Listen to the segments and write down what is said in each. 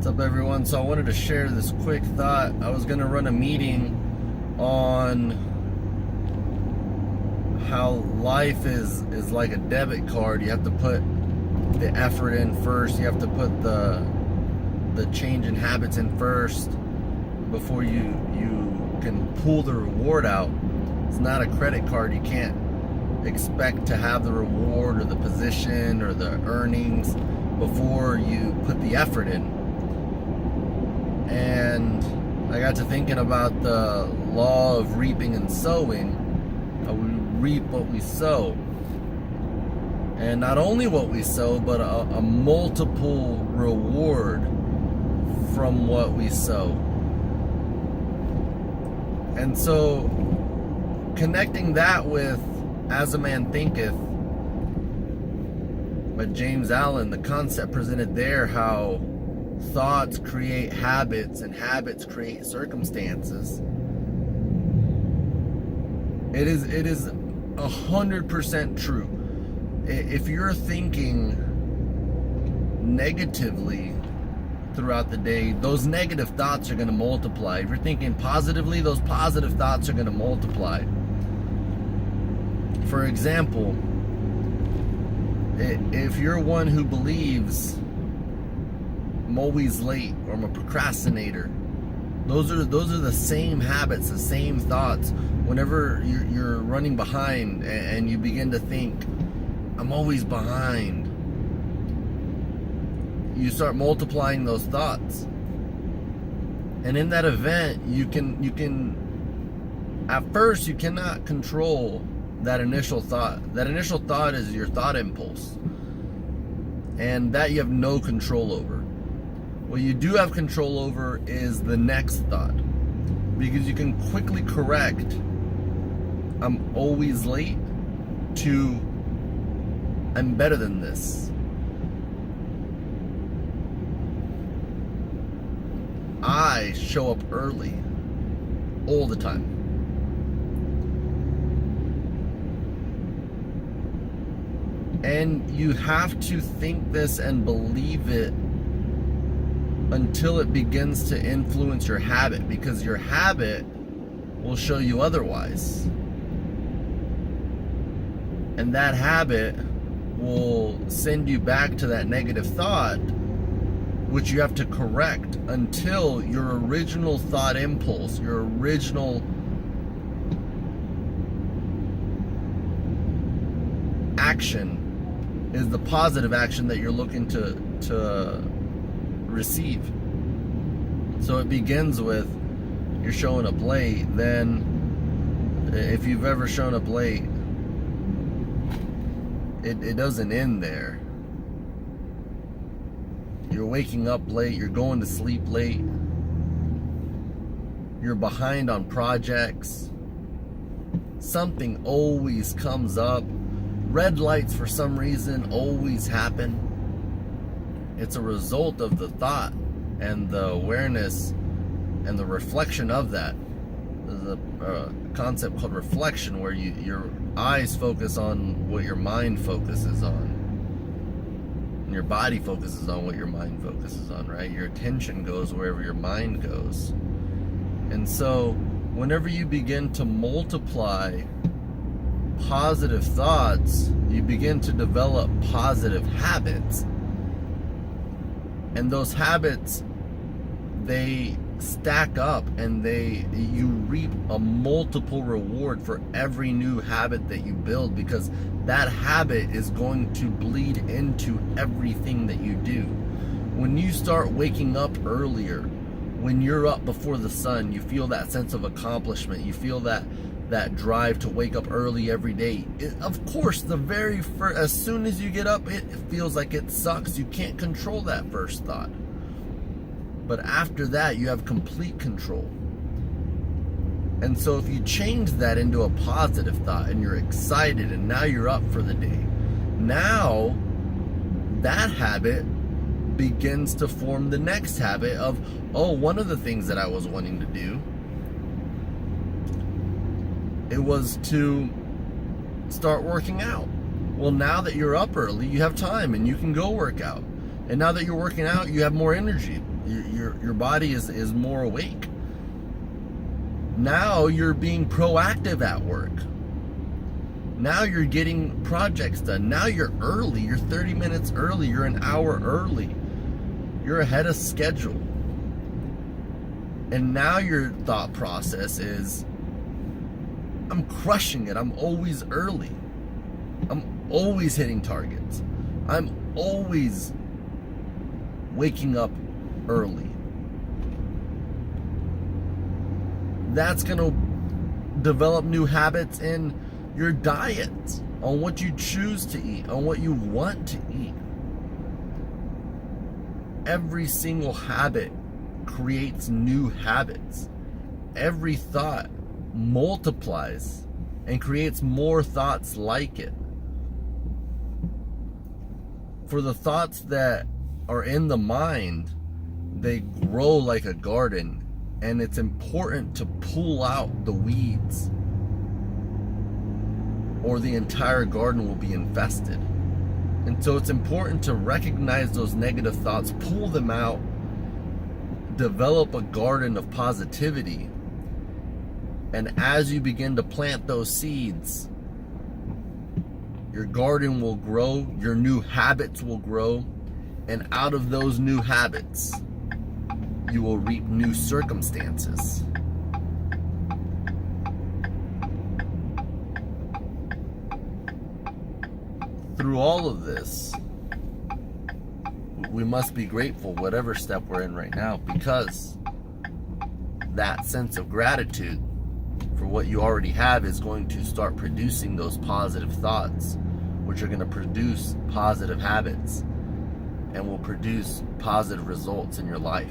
What's up, everyone? So I wanted to share this quick thought. I was going to run a meeting on how life is like a debit card. You have to put the effort in first. You have to put the change in habits in first before you can pull the reward out. It's not a credit card. You can't expect to have the reward or the position or the earnings before you put the effort in. And I got to thinking about the law of reaping and sowing. We reap what we sow. And not only what we sow, but a multiple reward from what we sow. And so connecting that with As a Man Thinketh by James Allen, the concept presented there, how thoughts create habits and habits create circumstances. It is 100% true. If you're thinking negatively throughout the day, those negative thoughts are going to multiply. If you're thinking positively, those positive thoughts are going to multiply. For example, if you're one who believes I'm always late, or I'm a procrastinator, those are the same habits, the same thoughts. Whenever you're running behind and you begin to think I'm always behind, you start multiplying those thoughts. And in that event, you can at first you cannot control that initial thought. That initial thought is your thought impulse, and that you have no control over. What you do have control over is the next thought, because you can quickly correct I'm always late to I'm better than this. I show up early all the time. And you have to think this and believe it until it begins to influence your habit, because your habit will show you otherwise. And that habit will send you back to that negative thought, which you have to correct until your original thought impulse, your original action is the positive action that you're looking to receive. So it begins with you're showing up late. Then if you've ever shown up late, it doesn't end there. You're waking up late, you're going to sleep late, you're behind on projects, something always comes up. Red lights for some reason always happen. It's a result of the thought and the awareness and the reflection of that. There's a concept called reflection, where your eyes focus on what your mind focuses on, and your body focuses on what your mind focuses on, right? Your attention goes wherever your mind goes. And so whenever you begin to multiply positive thoughts, you begin to develop positive habits. And those habits, they stack up, and you reap a multiple reward for every new habit that you build, because that habit is going to bleed into everything that you do. When you start waking up earlier, when you're up before the sun, you feel that sense of accomplishment. You feel that drive to wake up early every day. Of course, the very first, as soon as you get up, it feels like it sucks. You can't control that first thought. But after that, you have complete control. And so if you change that into a positive thought, and you're excited, and now you're up for the day, now that habit begins to form the next habit of, oh, one of the things that I was wanting to do, it was to start working out. Well, now that you're up early, you have time and you can go work out. And now that you're working out, you have more energy. Your body is more awake. Now you're being proactive at work. Now you're getting projects done. Now you're early. You're 30 minutes early. You're an hour early. You're ahead of schedule. And now your thought process is, I'm crushing it. I'm always early. I'm always hitting targets. I'm always waking up early. That's going to develop new habits in your diet, on what you choose to eat, on what you want to eat. Every single habit creates new habits. Every thought multiplies and creates more thoughts like it. For the thoughts that are in the mind, they grow like a garden, and it's important to pull out the weeds, or the entire garden will be infested. And so it's important to recognize those negative thoughts, pull them out, develop a garden of positivity. And as you begin to plant those seeds, your garden will grow, your new habits will grow, and out of those new habits, you will reap new circumstances. Through all of this, we must be grateful whatever step we're in right now, because that sense of gratitude for what you already have is going to start producing those positive thoughts, which are going to produce positive habits and will produce positive results in your life.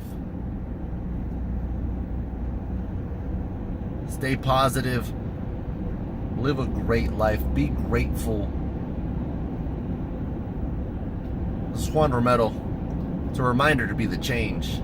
Stay positive, live a great life, be grateful. This is Juan Romero. It's a reminder to be the change